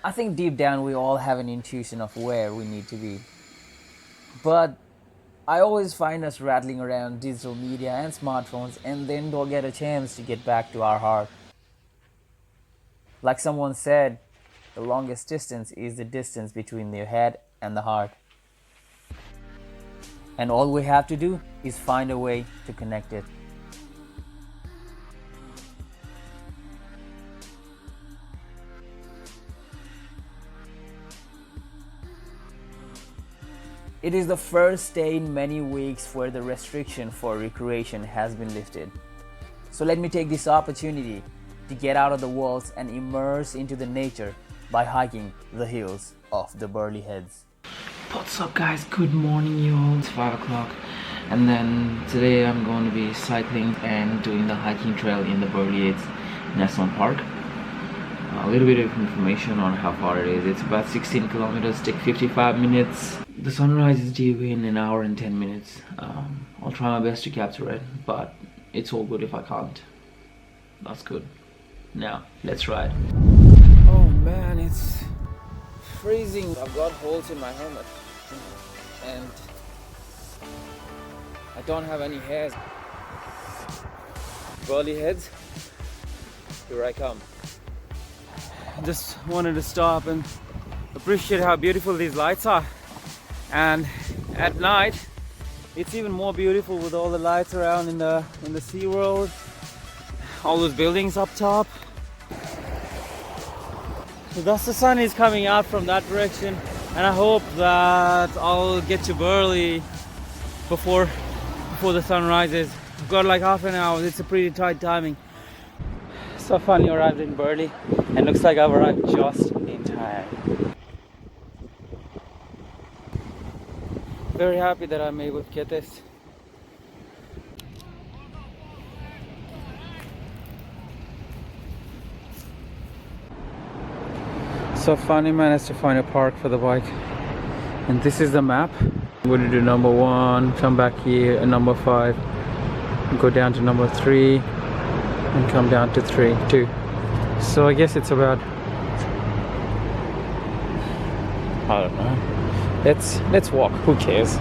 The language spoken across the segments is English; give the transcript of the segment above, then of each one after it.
I think deep down we all have an intuition of where we need to be. But I always find us rattling around digital media and smartphones and then don't get a chance to get back to our heart. Like someone said, the longest distance is the distance between your head and the heart. And all we have to do is find a way to connect it. It is the first day in many weeks where the restriction for recreation has been lifted. So let me take this opportunity to get out of the walls and immerse into the nature by hiking the hills of the Burleigh Heads. What's up guys, good morning you all. It's 5 o'clock and then today I'm going to be cycling and doing the hiking trail in the Burleigh Heads National Park. A little bit of information on how far it is. It's about 16 kilometers, take 55 minutes. The sunrise is due in an hour and 10 minutes. I'll try my best to capture it, but it's all good if I can't. That's good. Now, let's ride. Oh man, it's freezing. I've got holes in my helmet and I don't have any hairs. Burleigh Heads, here I come. Just wanted to stop and appreciate how beautiful these lights are, and at night it's even more beautiful with all the lights around in the sea world, all those buildings up top. So thus the sun is coming out from that direction, and I hope that I'll get to Burleigh before the sun rises. I've got like half an hour. It's a pretty tight timing. So finally arrived in Burleigh and looks like I've arrived just in time. Very happy that I'm able to get this. So finally managed to find a park for the bike, and this is the map. I'm going to do number 1, come back here, and number 5, go down to number 3, and come down to 2. So I guess it's about, I don't know. Let's walk. Who cares?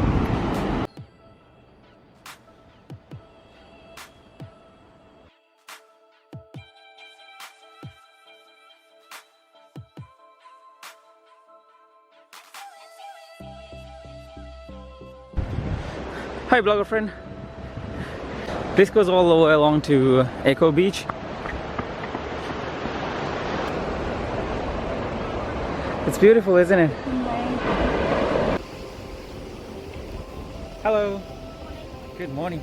Hi blogger friend. This goes all the way along to Echo Beach. It's beautiful, isn't it? Hello. Good morning.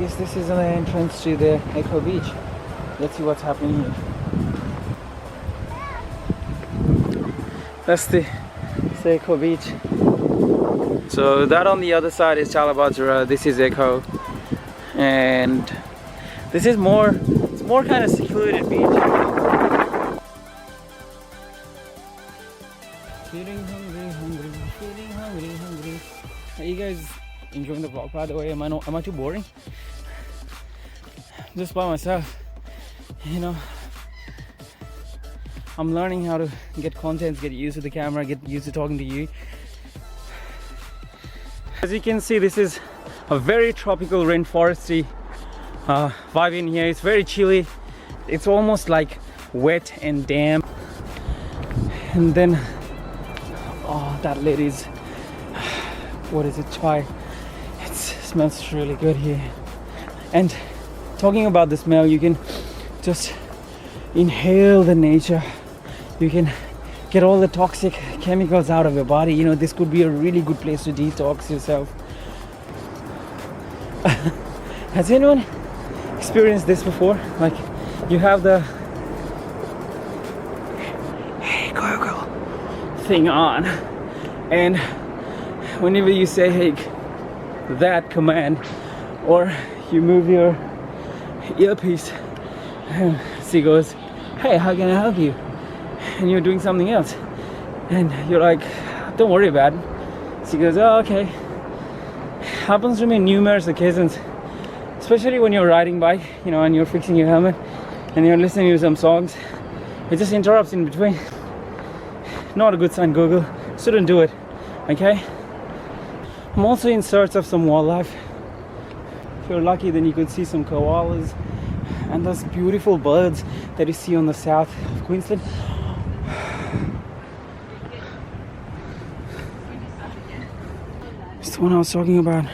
Yes, this is an entrance to the Echo Beach. Let's see what's happening here. That's the Echo Beach. So that on the other side is Chalabadzara. This is Echo, and this is it's more kind of secluded beach. Feeling hungry. Are you guys enjoying the vlog, by the way? Am I too boring? Just by myself, you know. I'm learning how to get content, get used to the camera, get used to talking to you. As you can see, this is a very tropical rainforesty vibe in here. It's very chilly. It's almost like wet and damp. And then, oh, that lady's, what is it, chai? It smells really good here. And talking about the smell, you can just inhale the nature. You can get all the toxic chemicals out of your body. You know, this could be a really good place to detox yourself. Has anyone experienced this before? Like, you have the hey Google thing on, and whenever you say hey that command, or you move your earpiece, she goes, hey, how can I help you? And you're doing something else, and you're like, don't worry about it. She goes, oh, okay. happens to me numerous occasions, especially when you're riding bike, you know, and you're fixing your helmet and you're listening to some songs. It just interrupts in between. Not a good sign, Google. Shouldn't do it, okay? I'm also in search of some wildlife. If you're lucky, then you could see some koalas and those beautiful birds that you see on the south of Queensland. It's the one I was talking about.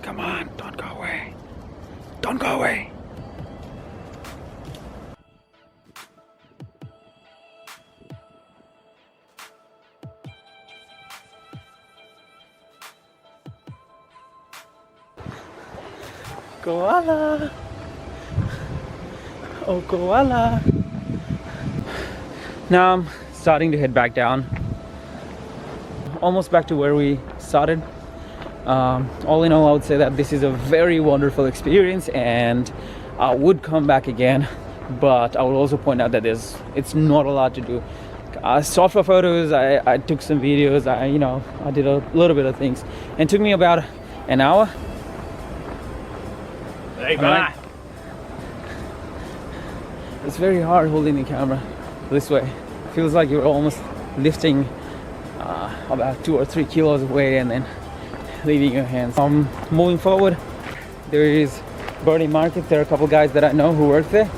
Come on, don't go away. Don't go away. Koala. Oh, koala. Now I'm starting to head back down. Almost back to where we started. All in all, I would say that this is a very wonderful experience and I would come back again, but I would also point out that it's not a lot to do. I stopped for photos, I took some videos, I did a little bit of things, and it took me about an hour. Hey, right. It's very hard holding the camera this way. It feels like you're almost lifting about 2 or 3 kilos of weight and then leaving your hands. Moving forward, there is Burleigh Market. There are a couple guys that I know who work there,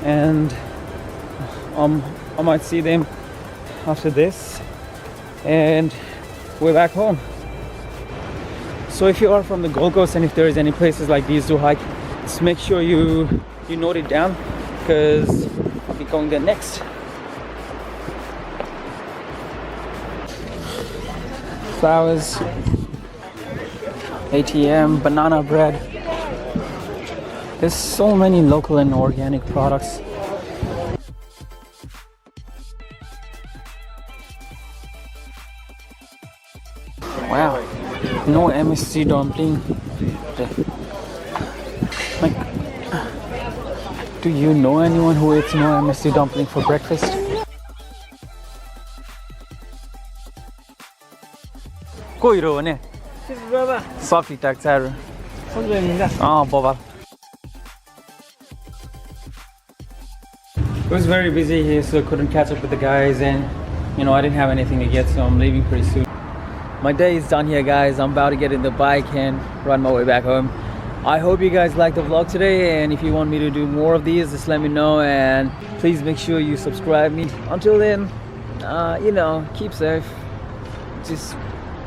and I might see them after this, and we're back home. So if you are from the Gold Coast and if there is any places like these to hike, just make sure you note it down, because I'll be going there next. Flowers, ATM, banana bread. There's so many local and organic products. Wow, no MSG dumpling. Like, do you know anyone who eats no MSG dumpling for breakfast? कोही रहो भने सब ठिकठाक छ अरू बबाल. It was very busy here, so I couldn't catch up with the guys, and I didn't have anything to get, so I'm leaving pretty soon. My day is done here, guys. I'm about to get in the bike and run my way back home. I hope you guys liked the vlog today, and if you want me to do more of these, just let me know, and please make sure you subscribe me. Until then, keep safe. Just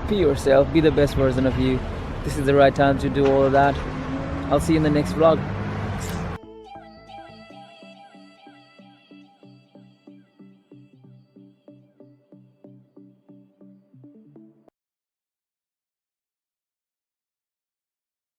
be yourself, be the best version of you. This is the right time to do all of that. I'll see you in the next vlog.